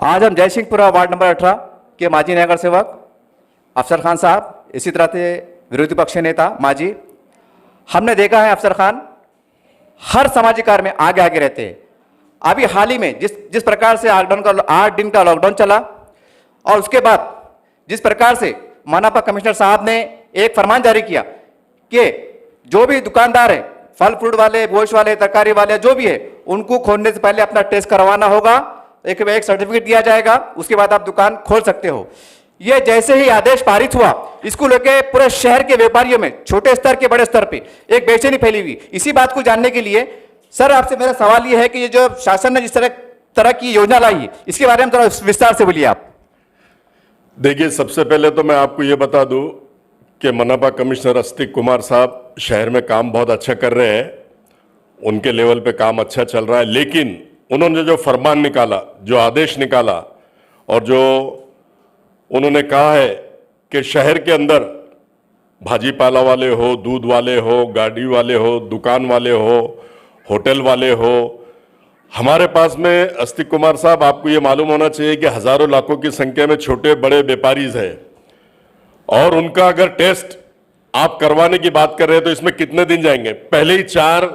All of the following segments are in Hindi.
आज हम जयसिंहपुरा वार्ड नंबर 18 के माजी नगर सेवक अफसर खान साहब, इसी तरह से विरोधी पक्ष नेता माजी, हमने देखा है अफसर खान हर सामाजिक कार्य में आगे आगे रहते हैं। अभी हाल ही में जिस प्रकार से 8 दिन का लॉकडाउन चला और उसके बाद जिस प्रकार से मानपा कमिश्नर साहब ने एक फरमान जारी किया कि जो भी दुकानदार है, फल फ्रूट वाले, गोश्त वाले, तरकारी वाले, जो भी है, उनको खोलने से पहले अपना टेस्ट करवाना होगा, एक सर्टिफिकेट दिया जाएगा, उसके बाद आप दुकान खोल सकते हो। ये जैसे ही आदेश पारित हुआ, इसको लेके पूरे शहर के व्यापारियों में छोटे स्तर के बड़े स्तर पे एक बेचैनी फैली हुई। इसी बात को जानने के लिए सर आपसे मेरा सवाल ये है कि ये जो शासन ने जिस तरह की योजना लाई है, इसके बारे में थोड़ा विस्तार से बोलिए आप। देखिए, सबसे पहले तो मैं आपको ये बता दूं कि मनपा कमिश्नर अस्तिक कुमार साहब शहर में काम बहुत अच्छा कर रहे हैं, उनके लेवल पे काम अच्छा चल रहा है। लेकिन उन्होंने जो फरमान निकाला, जो आदेश निकाला और जो उन्होंने कहा है कि शहर के अंदर भाजीपाला वाले हो, दूध वाले हो, गाड़ी वाले हो, दुकान वाले हो, होटल वाले हो, हमारे पास में अस्तिक कुमार साहब, आपको ये मालूम होना चाहिए कि हजारों लाखों की संख्या में छोटे बड़े व्यापारीज हैं और उनका अगर टेस्ट आप करवाने की बात कर रहे हैं तो इसमें कितने दिन जाएंगे? पहले ही 4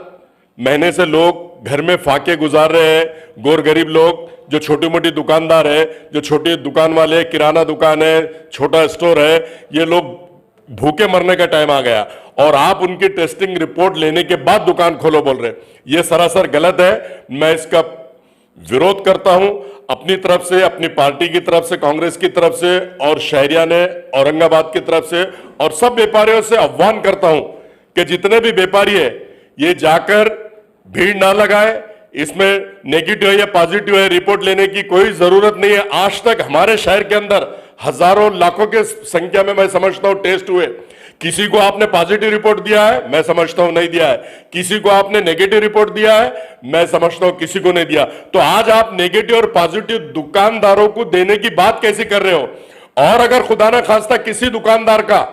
महीने से लोग घर में फाके गुजार रहे हैं। गोर गरीब लोग, जो छोटी मोटी दुकानदार है, जो छोटी दुकान वाले, किराना दुकान है, छोटा स्टोर है, ये लोग भूखे मरने का टाइम आ गया और आप उनकी टेस्टिंग रिपोर्ट लेने के बाद दुकान खोलो बोल रहे हैं। ये सरासर गलत है। मैं इसका विरोध करता हूं अपनी तरफ से, अपनी पार्टी की तरफ से, कांग्रेस की तरफ से और शहरियाने औरंगाबाद की तरफ से, और सब व्यापारियों से आह्वान करता हूं कि जितने भी व्यापारी है ये जाकर भीड़ ना लगाए। इसमें नेगेटिव या पॉजिटिव है रिपोर्ट लेने की कोई जरूरत नहीं है। आज तक हमारे शहर के अंदर हजारों लाखों के संख्या में मैं समझता हूं टेस्ट हुए। किसी को आपने पॉजिटिव रिपोर्ट दिया है, मैं समझता हूं नहीं दिया है। किसी को आपने नेगेटिव रिपोर्ट दिया है, मैं समझता हूं किसी को नहीं दिया। तो आज आप नेगेटिव और पॉजिटिव दुकानदारों को देने की बात कैसे कर रहे हो? और अगर खुदा ना खास्ता किसी दुकानदार का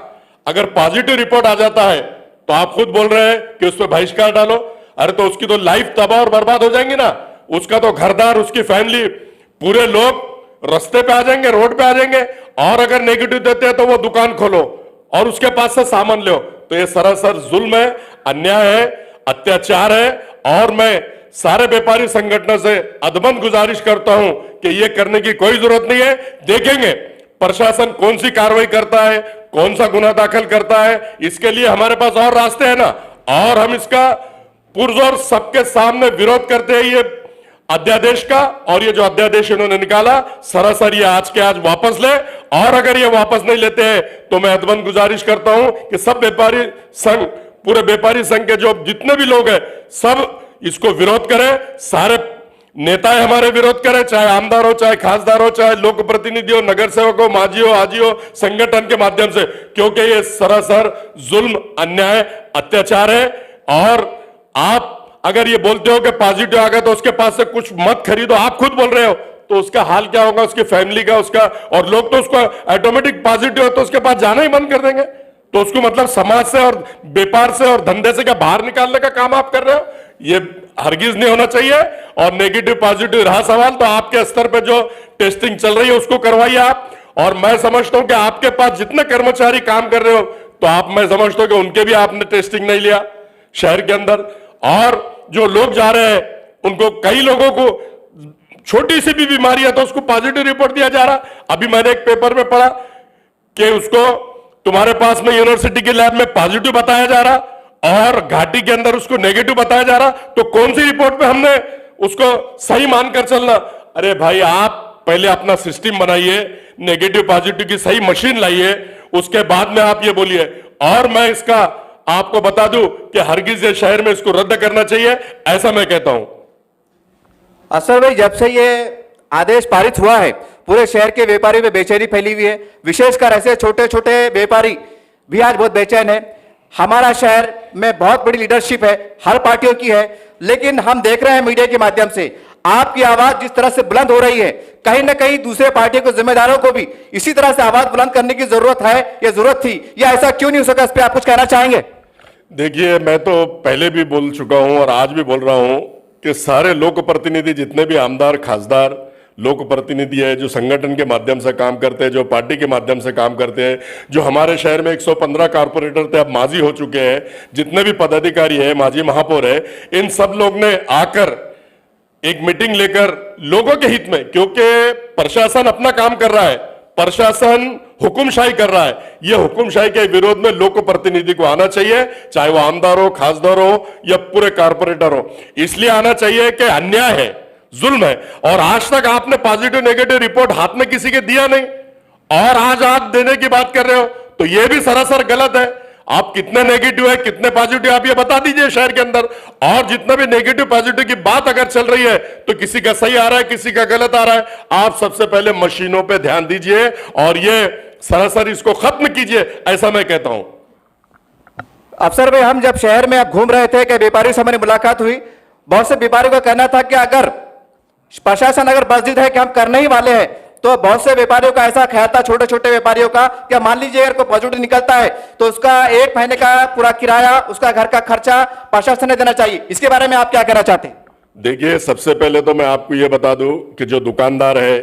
अगर पॉजिटिव रिपोर्ट आ जाता है तो आप खुद बोल रहे हैं कि उस पर बहिष्कार डालो। अरे तो उसकी तो लाइफ तबाह और बर्बाद हो जाएंगी ना, उसका तो घरदार, उसकी फैमिली, पूरे लोग रास्ते पे आ जाएंगे, रोड पे आ जाएंगे। और अगर नेगेटिव देते हैं तो वो दुकान खोलो और उसके पास से सामान लो, तो ये सरासर जुल्म है, अन्याय है, अत्याचार है। और मैं सारे व्यापारी संगठनों से अदबंद गुजारिश करता हूं कि ये करने की कोई जरूरत नहीं है। देखेंगे प्रशासन कौन सी कार्रवाई करता है, कौन सा गुना दाखिल करता है, इसके लिए हमारे पास और रास्ते हैं ना। और हम इसका पुरजोर सबके सामने विरोध करते हैं ये अध्यादेश का। और ये जो अध्यादेश इन्होंने निकाला, सरासर ये आज के आज वापस ले। और अगर ये वापस नहीं लेते हैं तो मैं अदबंद गुजारिश करता हूं कि सब व्यापारी संघ, पूरे व्यापारी संघ के जो जितने भी लोग हैं, सब इसको विरोध करें। सारे नेताएं हमारे विरोध करें, चाहे आमदार हो, चाहे खासदार हो, चाहे लोक प्रतिनिधि हो, नगर सेवक हो, माजी हो, आजी हो, संगठन के माध्यम से, क्योंकि ये सरासर जुल्म, अन्याय, अत्याचार है। और आप अगर ये बोलते हो कि पॉजिटिव आ गया तो उसके पास से कुछ मत खरीदो, आप खुद बोल रहे हो, तो उसका हाल क्या होगा, उसकी फैमिली का, उसका। और लोग तो उसको ऑटोमेटिक पॉजिटिव हो तो उसके पास जाना ही बंद कर देंगे। तो उसको मतलब समाज से और व्यापार से और धंधे से क्या बाहर निकालने का काम आप कर रहे हो? ये हरगिज नहीं होना चाहिए। और नेगेटिव पॉजिटिव रहा सवाल, तो आपके स्तर पर जो टेस्टिंग चल रही है उसको करवाइए आप। और मैं समझता हूं कि आपके पास जितने कर्मचारी काम कर रहे हो, तो आप, मैं समझता हूं कि उनके भी आपने टेस्टिंग नहीं लिया शहर के अंदर। और जो लोग जा रहे हैं उनको, कई लोगों को छोटी सी भी बीमारी है तो उसको पॉजिटिव रिपोर्ट दिया जा रहा। अभी मैंने एक पेपर में पढ़ा कि उसको तुम्हारे पास में यूनिवर्सिटी के लैब में पॉजिटिव बताया जा रहा और घाटी के अंदर उसको नेगेटिव बताया जा रहा। तो कौन सी रिपोर्ट पे हमने उसको सही मानकर चलना? अरे भाई, आप पहले अपना सिस्टम बनाइए, नेगेटिव पॉजिटिव की सही मशीन लाइए, उसके बाद में आप ये बोलिए। और मैं इसका आपको बता दूं कि हरगिज ये शहर में इसको रद्द करना चाहिए, ऐसा मैं कहता हूं। असर भाई, जब से ये आदेश पारित हुआ है, पूरे शहर के व्यापारी में बेचैनी फैली हुई है। विशेषकर ऐसे छोटे छोटे व्यापारी भी आज बहुत बेचैन है। हमारा शहर में बहुत बड़ी लीडरशिप है, हर पार्टियों की है, लेकिन हम देख रहे हैं मीडिया के माध्यम से आपकी आवाज जिस तरह से बुलंद हो रही है, कहीं ना कहीं दूसरे पार्टियों के जिम्मेदारों को भी इसी तरह से आवाज बुलंद करने की जरूरत है, या जरूरत थी, या ऐसा क्यों नहीं हो सका? इस पर आप कुछ कहना चाहेंगे? देखिए, मैं तो पहले भी बोल चुका हूं और आज भी बोल रहा हूं कि सारे लोक प्रतिनिधि, जितने भी आमदार, खासदार, लोक प्रतिनिधि है, जो संगठन के माध्यम से काम करते हैं, जो पार्टी के माध्यम से काम करते हैं, जो हमारे शहर में 115 कारपोरेटर थे, अब माजी हो चुके हैं, जितने भी पदाधिकारी हैं, माजी महापौर है, इन सब लोग ने आकर एक मीटिंग लेकर लोगों के हित में, क्योंकि प्रशासन अपना काम कर रहा है, प्रशासन हुकुमशाही कर रहा है, ये हुकुमशाही के विरोध में लोक प्रतिनिधि को आना चाहिए, चाहे वो आमदार हो, खासदार हो या पूरे कारपोरेटर हो। इसलिए आना चाहिए कि अन्याय है, जुल्म है, और आज तक आपने पॉजिटिव नेगेटिव रिपोर्ट हाथ में किसी के दिया नहीं, और आज आप देने की बात कर रहे हो, तो यह भी सरासर गलत है। आप कितने नेगेटिव है, कितने पॉजिटिव, आप ये बता दीजिए शहर के अंदर। और जितना भी नेगेटिव पॉजिटिव की बात अगर चल रही है तो किसी का सही आ रहा है, किसी का गलत आ रहा है। आप सबसे पहले मशीनों पे ध्यान दीजिए और ये सरासर इसको खत्म कीजिए, ऐसा मैं कहता हूं। अफसर भाई, हम जब शहर में आप घूम रहे थे कि व्यापारियों से हमारी मुलाकात हुई, बहुत से व्यापारियों का कहना था कि अगर प्रशासन अगर बजदीद है कि हम करने ही वाले हैं, तो बहुत से व्यापारियों का ऐसा ख्याल था, छोटे छोटे व्यापारियों का, कि मान लीजिए अगर कोई पॉजिटिव निकलता है तो उसका 1 महीने का पूरा किराया, उसका घर का खर्चा प्रशासन ने देना चाहिए। इसके बारे में आप क्या कहना चाहते हैं? देखिए, सबसे पहले तो मैं आपको यह बता दूं कि जो दुकानदार है,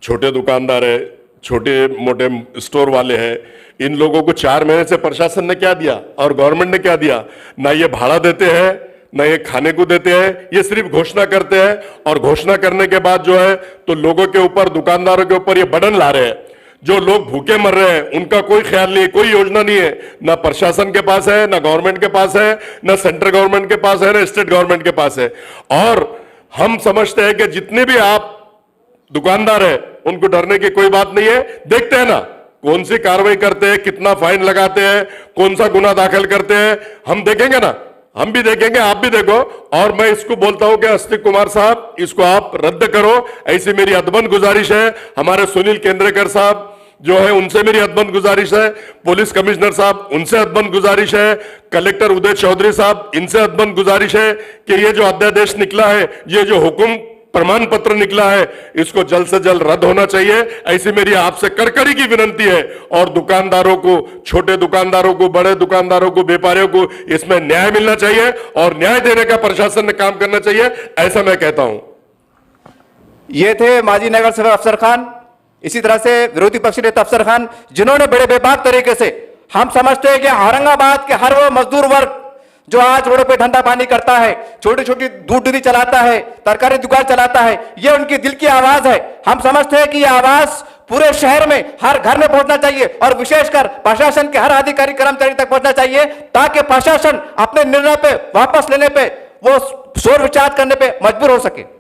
छोटे दुकानदार है, छोटे मोटे स्टोर वाले हैं, इन लोगों को 4 महीने से प्रशासन ने क्या दिया और गवर्नमेंट ने क्या दिया? ना ये भाड़ा देते हैं, ना ये खाने को देते हैं, ये सिर्फ घोषणा करते हैं, और घोषणा करने के बाद जो है तो लोगों के ऊपर, दुकानदारों के ऊपर ये बर्डन ला रहे हैं। जो लोग भूखे मर रहे हैं उनका कोई ख्याल नहीं, कोई योजना नहीं है, ना प्रशासन के पास है, ना गवर्नमेंट के पास है, ना सेंट्रल गवर्नमेंट के पास है, ना स्टेट गवर्नमेंट के पास है। और हम समझते हैं कि जितने भी आप दुकानदार है उनको डरने की कोई बात नहीं है। देखते हैं ना कौन सी कार्रवाई करते हैं, कितना फाइन लगाते हैं, कौन सा गुना दाखिल करते हैं, हम देखेंगे ना, हम भी देखेंगे, आप भी देखो। और मैं इसको बोलता हूं कि अस्तिक कुमार साहब, इसको आप रद्द करो, ऐसी मेरी अदबन गुजारिश है। हमारे सुनील केंद्रेकर साहब जो है उनसे मेरी अदबन गुजारिश है, पुलिस कमिश्नर साहब उनसे अदबन गुजारिश है, कलेक्टर उदय चौधरी साहब इनसे अदबन गुजारिश है कि ये जो अध्यादेश निकला है, ये जो हुक्म प्रमाण पत्र निकला है, इसको जल्द से जल्द रद्द होना चाहिए, ऐसी मेरी आपसे कड़कड़ी की विनंती है। और दुकानदारों को, छोटे दुकानदारों को, बड़े दुकानदारों को, व्यापारियों को इसमें न्याय मिलना चाहिए और न्याय देने का प्रशासन ने काम करना चाहिए, ऐसा मैं कहता हूं। ये थे माजी नगर सेवक अफसर खान, इसी तरह से विरोधी पक्ष नेता अफसर खान, जिन्होंने बड़े बेबाक तरीके से, हम समझते हैं कि औरंगाबाद के हर वो मजदूर वर्ग जो आज रोड पे धंधा पानी करता है, छोटी छोटी दूध डेयरी चलाता है, तरकारी दुकान चलाता है, ये उनकी दिल की आवाज है। हम समझते हैं कि ये आवाज पूरे शहर में हर घर में पहुंचना चाहिए और विशेषकर प्रशासन के हर अधिकारी कर्मचारी तक पहुंचना चाहिए, ताकि प्रशासन अपने निर्णय पे वापस लेने पे, वो सोच विचार करने पे मजबूर हो सके।